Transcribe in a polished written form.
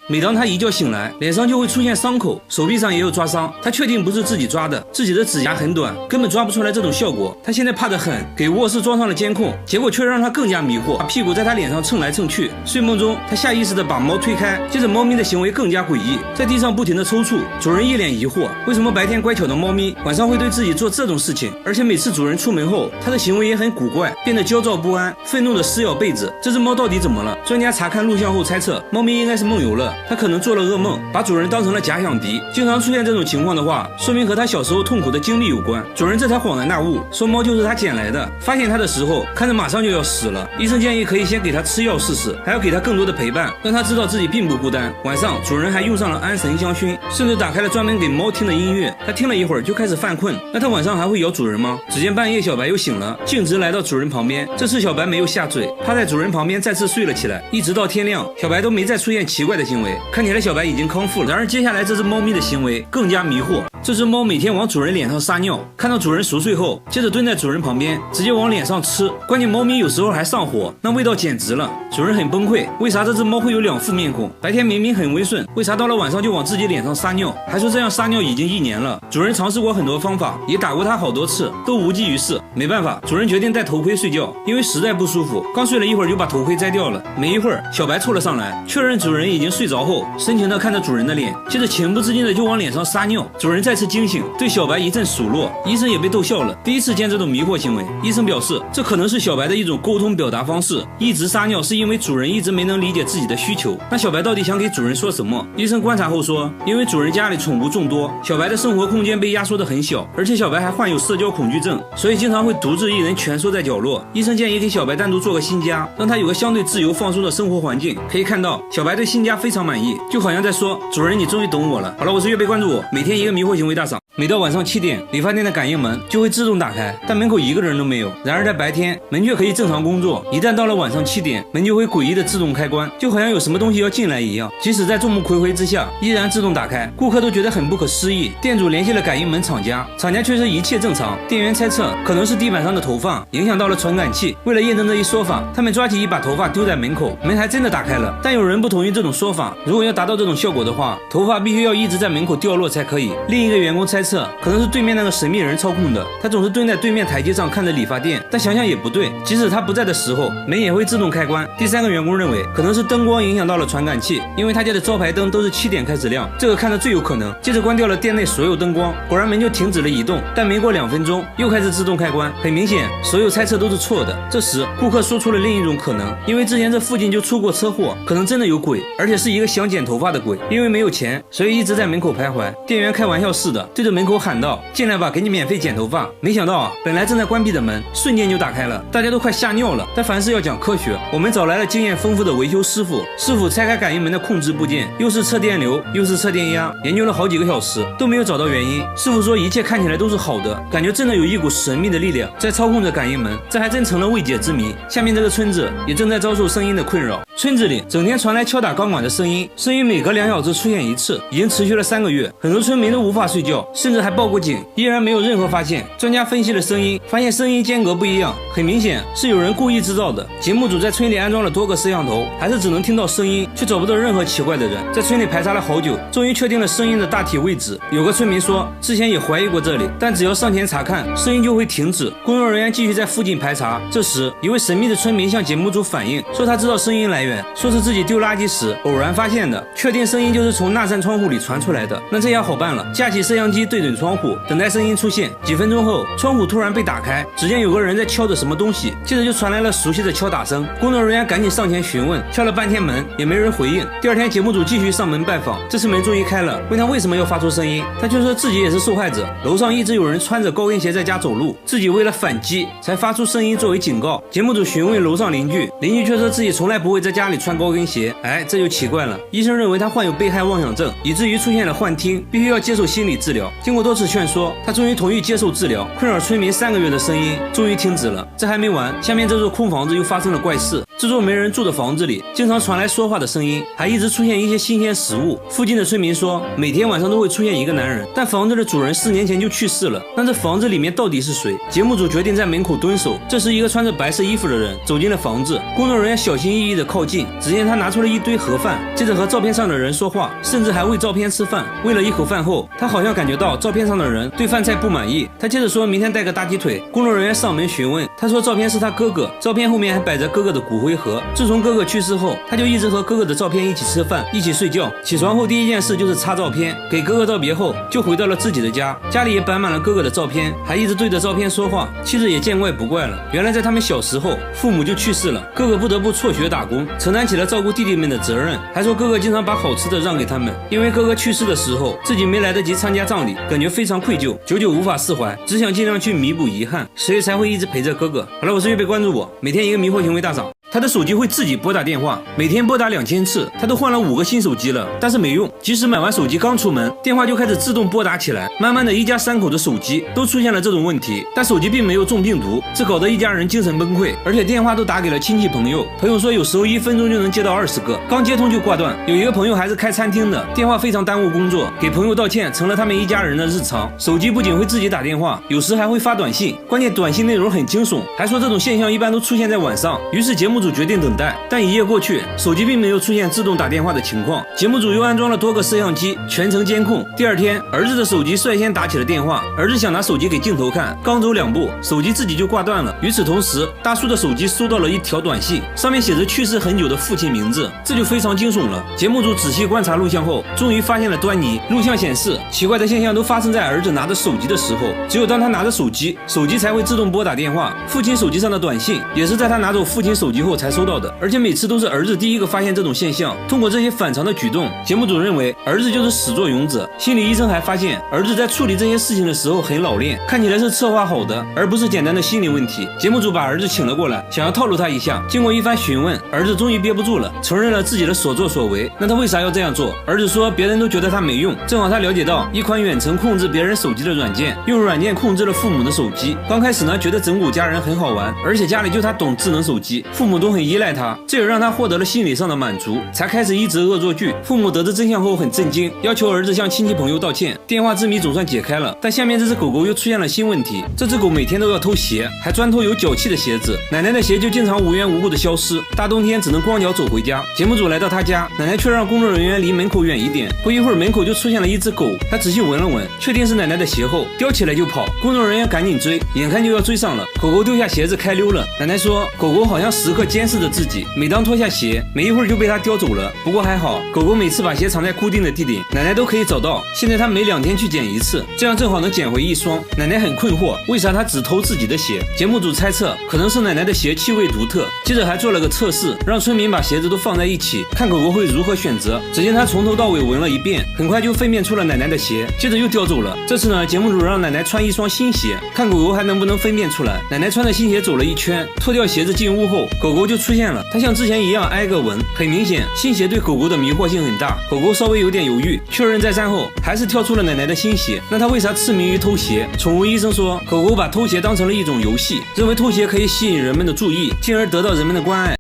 每当他一觉醒来，脸上就会出现伤口，手臂上也有抓伤。他确定不是自己抓的，自己的指甲很短，根本抓不出来这种效果。他现在怕得很，给卧室装上了监控，结果却让他更加迷惑，把屁股在他脸上蹭来蹭去。睡梦中，他下意识地把猫推开，接着猫咪的行为更加诡异，在地上不停地抽搐。主人一脸疑惑，为什么白天乖巧的猫咪晚上会对自己做这种事情？而且每次主人出门后，它的行为也很古怪，变得焦躁不安，愤怒地撕咬被子。这只猫到底怎么了？专家查看录像后猜测，猫咪应该是梦游了，它可能做了噩梦，把主人当成了假想敌。经常出现这种情况的话，说明和它小时候痛苦的经历有关。主人这才恍然大悟，说猫就是他捡来的。发现它的时候，看着马上就要死了，医生建议可以先给它吃药试试，还要给它更多的陪伴，让它知道自己并不孤单。晚上，主人还用上了安神香薰，甚至打开了专门给猫听的音乐。它听了一会儿就开始犯困，那它晚上还会咬主人吗？只见半夜小白又醒了，径直来到主人旁边。这次小白没有下嘴，趴在主人旁边再次睡了起来，一直到天亮，小白都没再出现奇怪的行为。看起来小白已经康复了。然而接下来这只猫咪的行为更加迷惑。这只猫每天往主人脸上撒尿，看到主人熟睡后，接着蹲在主人旁边，直接往脸上吃。关键猫咪有时候还上火，那味道简直了。主人很崩溃，为啥这只猫会有两副面孔？白天明明很温顺，为啥到了晚上就往自己脸上撒尿？还说这样撒尿已经1年了。主人尝试过很多方法，也打过它好多次，都无济于事。没办法，主人决定戴头盔睡觉，因为实在不舒服。刚睡了一会儿就把头盔摘掉了。没一会儿，小白凑了上来，确认主人已经睡着后，深情地看着主人的脸，接着情不自禁的就往脸上撒尿。主人再次惊醒，对小白一阵数落，医生也被逗笑了。第一次见这种迷惑行为，医生表示这可能是小白的一种沟通表达方式，一直撒尿是因为主人一直没能理解自己的需求。那小白到底想给主人说什么？医生观察后说，因为主人家里宠物众多，小白的生活空间被压缩得很小，而且小白还患有社交恐惧症，所以经常会独自一人蜷缩在角落。医生建议给小白单独做个新家，让他有个相对自由放松的生活环境。可以看到小白对新家非常满意，就好像在说，主人你终于懂我了。好了，我是月贝，关注我，每天一个迷惑行为大赏。每到晚上7点，理发店的感应门就会自动打开，但门口一个人都没有。然而在白天，门却可以正常工作。一旦到了晚上7点，门就会诡异的自动开关，就好像有什么东西要进来一样。即使在众目睽睽之下，依然自动打开，顾客都觉得很不可思议。店主联系了感应门厂家，厂家却说一切正常。店员猜测可能是地板上的头发影响到了传感器。为了验证这一说法，他们抓起一把头发丢在门口，门还真的打开了。但有人不同意这种说法，如果要达到这种效果的话，头发必须要一直在门口掉落才可以。另一个员工猜测，可能是对面那个神秘人操控的，他总是蹲在对面台阶上看着理发店，但想想也不对，即使他不在的时候，门也会自动开关。第三个员工认为，可能是灯光影响到了传感器，因为他家的招牌灯都是7点开始亮，这个看着最有可能。接着关掉了店内所有灯光，果然门就停止了移动，但没过2分钟又开始自动开关。很明显，所有猜测都是错的。这时，顾客说出了另一种可能，因为之前这附近就出过车祸，可能真的有鬼，而且是一个想剪头发的鬼，因为没有钱，所以一直在门口徘徊。店员开玩笑似的对着门口喊道，进来吧，给你免费剪头发。没想到啊，本来正在关闭的门瞬间就打开了，大家都快吓尿了。但凡事要讲科学，我们找来了经验丰富的维修师傅。师傅拆开感应门的控制部件，又是测电流又是测电压，研究了好几个小时都没有找到原因。师傅说一切看起来都是好的，感觉真的有一股神秘的力量在操控着感应门，这还真成了未解之谜。下面这个村子也正在遭受声音的困扰，村子里整天传来敲打钢管的声音，声音每隔2小时出现一次，已经持续了3个月，很多村民都无法睡觉，甚至还报过警，依然没有任何发现。专家分析了声音，发现声音间隔不一样，很明显是有人故意制造的。节目组在村里安装了多个摄像头，还是只能听到声音，却找不到任何奇怪的人。在村里排查了好久，终于确定了声音的大体位置。有个村民说，之前也怀疑过这里，但只要上前查看，声音就会停止。工作人员继续在附近排查。这时，一位神秘的村民向节目组反映，说他知道声音来源，说是自己丢垃圾时偶然发现的，确定声音就是从那扇窗户里传出来的。那这样好办了，架起摄像机对准窗户，等待声音出现。几分钟后，窗户突然被打开，只见有个人在敲着什么东西，接着就传来了熟悉的敲打声。工作人员赶紧上前询问，敲了半天门也没人回应。第2天，节目组继续上门拜访，这次门终于开了，问他为什么要发出声音，他却说自己也是受害者，楼上一直有人穿着高跟鞋在家走路，自己为了反击才发出声音作为警告。节目组询问楼上邻居，邻居却说自己从来不会在家里穿高跟鞋。这就奇怪了。医生认为他患有被害妄想症，以至于出现了幻听，必须要接受心理治疗。经过多次劝说，他终于同意接受治疗。困扰村民3个月的声音终于停止了。这还没完，下面这座空房子又发生了怪事。这座没人住的房子里经常传来说话的声音，还一直出现一些新鲜食物。附近的村民说，每天晚上都会出现一个男人，但房子的主人4年前就去世了。那这房子里面到底是谁？节目组决定在门口蹲守。这时，一个穿着白色衣服的人走进了房子，工作人员小心翼翼地靠近，只见他拿出了一堆盒饭，接着和照片上的人说话，甚至还喂照片吃饭。喂了一口饭后，他好像感觉到照片上的人对饭菜不满意，他接着说明天带个大鸡腿。工作人员上门询问，他说照片是他哥哥，照片后面还摆着哥哥的骨灰盒。自从哥哥去世后，他就一直和哥哥的照片一起吃饭，一起睡觉。起床后第一件事就是擦照片，给哥哥道别后就回到了自己的家，家里也摆满了哥哥的照片，还一直对着照片说话。妻子也见怪不怪了，原来在他们小时候父母就去世了，哥哥不得不辍学打工，承担起了照顾弟弟们的责任，还说哥哥经常把好吃的让给他们，因为哥哥去世的时候自己没来得及参加葬礼，感觉非常愧疚，久久无法释怀，只想尽量去弥补遗憾，所以才会一直陪着哥哥。好了，我是预备关注我，每天一个迷惑行为大赏。他的手机会自己拨打电话，每天拨打2000次，他都换了5个新手机了，但是没用。即使买完手机刚出门，电话就开始自动拨打起来。慢慢的，一家3口的手机都出现了这种问题，但手机并没有中病毒，这搞得一家人精神崩溃，而且电话都打给了亲戚朋友。朋友说有时候1分钟就能接到20个，刚接通就挂断。有一个朋友还是开餐厅的，电话非常耽误工作，给朋友道歉成了他们一家人的日常。手机不仅会自己打电话，有时还会发短信，关键短信内容很惊悚，还说这种现象一般都出现在晚上。于是节目组决定等待。但1夜过去，手机并没有出现自动打电话的情况。节目组又安装了多个摄像机，全程监控。第2天，儿子的手机率先打起了电话，儿子想拿手机给镜头看，刚走2步，手机自己就挂断了。与此同时，大叔的手机收到了一条短信，上面写着去世很久的父亲名字，这就非常惊悚了。节目组仔细观察录像后，终于发现了端倪。录像显示，奇怪的现象都发生在儿子拿着手机的时候，只有当他拿着手机，手机才会自动拨打电话。父亲手机上的短信也是在他拿走父亲手机后才收到的，而且每次都是儿子第一个发现这种现象。通过这些反常的举动，节目组认为儿子就是始作俑者。心理医生还发现，儿子在处理这些事情的时候很老练，看起来是策划好的，而不是简单的心理问题。节目组把儿子请了过来，想要套路他一下。经过一番询问，儿子终于憋不住了，承认了自己的所作所为。那他为啥要这样做？儿子说别人都觉得他没用，正好他了解到一款远程控制别人手机的软件，用软件控制了父母的手机。刚开始呢，觉得整蛊家人很好玩，而且家里就他懂智能手机，父母都很依赖他，这也让他获得了心理上的满足，才开始一直恶作剧。父母得知真相后很震惊，要求儿子向亲戚朋友道歉。电话之谜总算解开了，但下面这只狗狗又出现了新问题。这只狗每天都要偷鞋，还专偷有脚气的鞋子。奶奶的鞋就经常无缘无故的消失，大冬天只能光脚走回家。节目组来到他家，奶奶却让工作人员离门口远一点。不一会儿，门口就出现了一只狗，他仔细闻了闻，确定是奶奶的鞋后，叼起来就跑。工作人员赶紧追，眼看就要追上了，狗狗丢下鞋子开溜了。奶奶说，狗狗好像时刻监视着自己，每当脱下鞋，没一会儿就被它叼走了。不过还好，狗狗每次把鞋藏在固定的地点，奶奶都可以找到。现在它每2天去捡一次，这样正好能捡回1双。奶奶很困惑，为啥它只偷自己的鞋？节目组猜测，可能是奶奶的鞋气味独特。接着还做了个测试，让村民把鞋子都放在一起，看狗狗会如何选择。只见它从头到尾闻了一遍，很快就分辨出了奶奶的鞋，接着又叼走了。这次呢，节目组让奶奶穿1双新鞋，看狗狗还能不能分辨出来。奶奶穿着新鞋走了1圈，脱掉鞋子进屋后，狗狗就出现了，它像之前一样挨个闻。很明显，新鞋对狗狗的迷惑性很大。狗狗稍微有点犹豫，确认再三后，还是挑出了奶奶的新鞋。那它为啥痴迷于偷鞋？宠物医生说，狗狗把偷鞋当成了一种游戏，认为偷鞋可以吸引人们的注意，进而得到人们的关爱。